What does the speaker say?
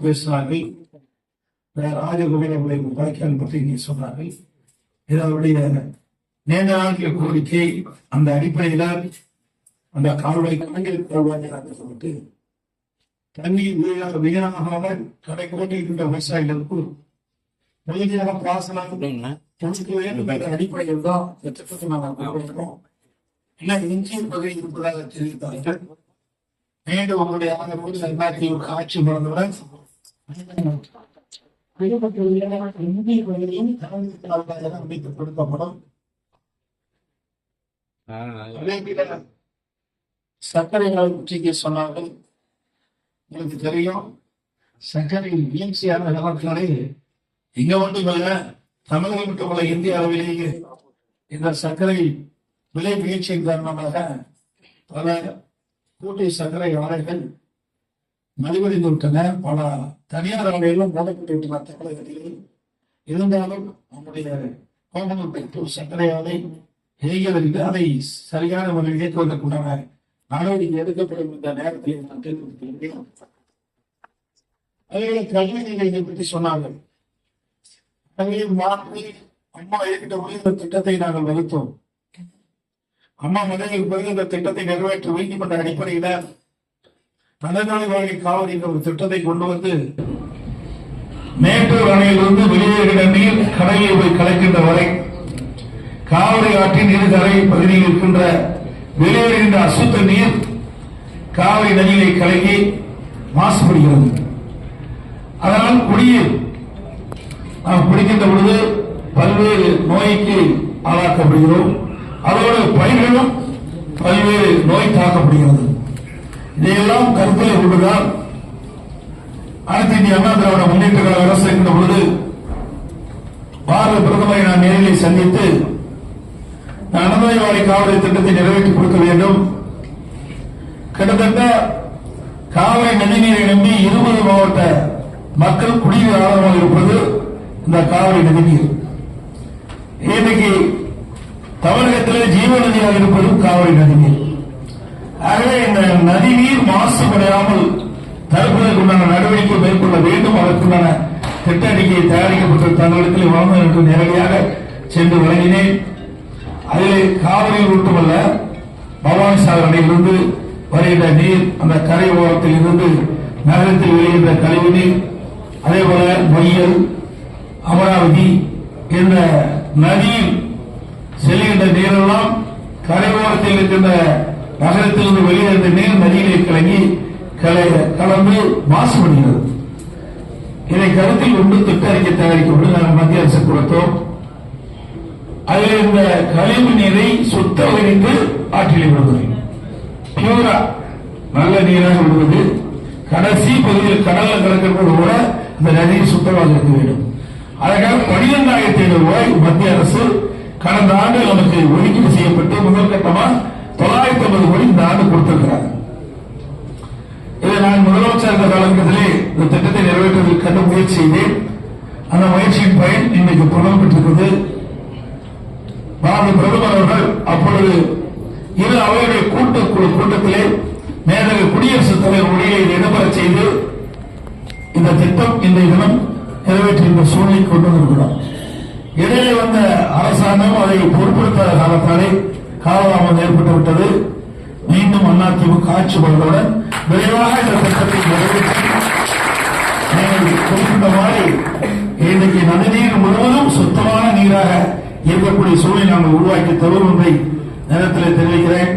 பேசினார்கள். ராஜகோவிலை வாய்க்கால் பற்றி நீ சொன்னார்கள். இதனுடைய நீண்ட நாட்கள் கோரிக்கை. அந்த அடிப்படையில் அந்த கால்வாய் கணக்கில் சொல்லிட்டு தண்ணீர் வீணாகாமல் கடை கோட்டியிருக்கின்ற விவசாயிகளுக்கு முழுமையாக பாசனம் கொடுக்க வேண்டும் என்ற அடிப்படையில் தான் திட்டத்தை நாங்கள் கொண்டிருக்கிறோம். எஞ்சிய பகுதி இருப்பதாக தெரிவித்தார்கள். மீண்டும் உங்களுடைய ஆதரவோடு அதிமுக ஆட்சி முறையுடன் இந்திய பகுதியும் அமைத்து கொடுக்கப்படும். சர்க்கரை பற்றி சொன்னார்கள். உங்களுக்கு தெரியும், சர்க்கரை வீழ்ச்சியான காலத்திலே இங்க மட்டும் இல்ல, தமிழகம் மட்டுமல்ல, இந்திய அளவிலேயே இந்த சர்க்கரை விலை வீழ்ச்சியின் காரணமாக பல கூட்டை சர்க்கரை ஆலைகள் நலிவடைந்து விட்டன. பல தனியார் ஆலைகளும் மூடப்பட்டுவிட்டன தமிழகத்திலே. இருந்தாலும் நம்முடைய கோமங்கல் சர்க்கரை ஆலை இயங்குவதற்கு அதை சரியான முறையில் இயக்குவதற்குண்டான நடவடிக்கை எடுக்கப்படும். இந்த நேரத்தில் நான் தெரிவித்திருக்கிறேன். அதே கல்வி நிலையத்தை பற்றி சொன்னார்கள். அம்மா இருக்கின்ற உயர்ந்த திட்டத்தை நாங்கள் வகுத்தோம். அம்மா மனைவிக்கு பிறகு இந்த திட்டத்தை நிறைவேற்ற வேண்டும் என்ற அடிப்படையில தலைநாளை வாழி காவிரி என்ற ஒரு திட்டத்தை கொண்டு வந்து மேட்டூர் அணையிலிருந்து வெளியேறுகிற நீர் கடலில் போய் கலக்கின்ற வரை காவிரி ஆற்றின் இருகரை பகுதியில் இருக்கின்ற வெளியேறுகின்ற அசுத்த நீர் காவிரி நதியை கலக்கி மாசுபடுகிறது. அதனால் குடிநீர் நாம் குடிக்கின்ற பொழுது பல்வேறு நோய்க்கு ஆளாக்கப்படுகிறோம். அதோடு பயிர்களும் பல்வேறு நோய் தாக்கப்படுகிறது. இதையெல்லாம் கருத்தில் கொண்டுதான் அனைத்து இந்திய அண்ணா திராவிட முன்னேற்ற கழக அரசு இருக்கின்ற பொழுது பாரத பிரதமரை நான் நேரில் சந்தித்து அனந்தவாடி காவிரி திட்டத்தை நிறைவேற்றி கொடுக்க வேண்டும். கிட்டத்தட்ட காவிரி நதிநீரை நம்பி 20 மாவட்ட மக்கள் குடிநீர் ஆதாரமாக இருப்பது இந்த காவிரி நதிநீர். இன்னைக்கு தமிழகத்தில் ஜீவ நதியாக இருப்பது காவிரி நதிநீர். ஆகவே இந்த நதிநீர் மாசுபடையாமல் தடுப்பதற்குண்டான நடவடிக்கை மேற்கொள்ள வேண்டும். அதற்குண்டான திட்ட அறிக்கையை தயாரிக்கப்பட்ட தங்களிடத்தில் வழங்க என்று நேரடியாக சென்று வழங்கினேன். அதிலே காவிரியில் மட்டுமல்ல, பவானி சாகர் அணையிலிருந்து வருகின்ற நீர், அந்த கரை ஓரத்தில் இருந்து நகரத்தில் வெளியின்ற கழிவு நீர், அதே போல நொய்யல், அமராவதி என்ற நதியில் செல்கின்ற நீரெல்லாம் கரை ஓரத்தில் இருக்கின்ற நகரத்திலிருந்து வெளியேற்ற நீர் நதியிலே கலந்து மாசுபடுகிறது. இதை கருத்தில் கொண்டு திட்ட அறிக்கை தயாரிக்கப்பட்டு நாங்கள் மத்திய அரசு கொடுத்தோம். அதில் இந்த கழிவு நீரை சுத்தவரித்து ஆற்றில் விடுவது, பியூரா நல்ல நீராக விடுவது. கடைசி பகுதியில் கடலில் கலக்கிறது கூட இந்த நதியை சுத்தமாக இருக்க வேண்டும். அதற்காக 12,500 ரூபாய் மத்திய அரசு கடந்த ஆண்டு நமக்கு ஒதுக்கீடு செய்யப்பட்டு முதல் கட்டமாக 950 கோடி இந்த ஆண்டு கொடுத்திருக்கிறார். இதை நான் முதலமைச்சர் இருந்த காலகட்டத்திலே இந்த திட்டத்தை நிறைவேற்றுவதற்கு கண்டு முயற்சி செய்தேன். அந்த முயற்சியின் பயன் இன்றைக்கு பலன் பெற்றிருக்கிறது. பாரத பிரதமர் அவர்கள் அப்பொழுது இரு அவையுடைய கூட்டத்திலே மேதகு குடியரசுத் தலைவர் உரையை இடம்பெற செய்து இந்த திட்டம் இந்த தினம் நிறைவேற்றுகின்ற சூழ்நிலை கொண்டு வந்திருக்கிறோம். இடையிலே வந்த அரசாங்கம் அதை பொருட்படுத்தாத காலத்தாலே காலதாமதம் ஏற்பட்டுவிட்டது. மீண்டும் அதிமுக ஆட்சி வந்தவுடன் விரைவாக இந்த திட்டத்தை நிறைவேற்றி குறிப்பிட்ட மாதிரி இன்றைக்கு நதிநீர் முழுவதும் சுத்தமான நீராக இருக்கக்கூடிய சூழலை நாங்கள் உருவாக்கி தருவோம் என்பதை நேரத்தில் தெரிவிக்கிறேன்.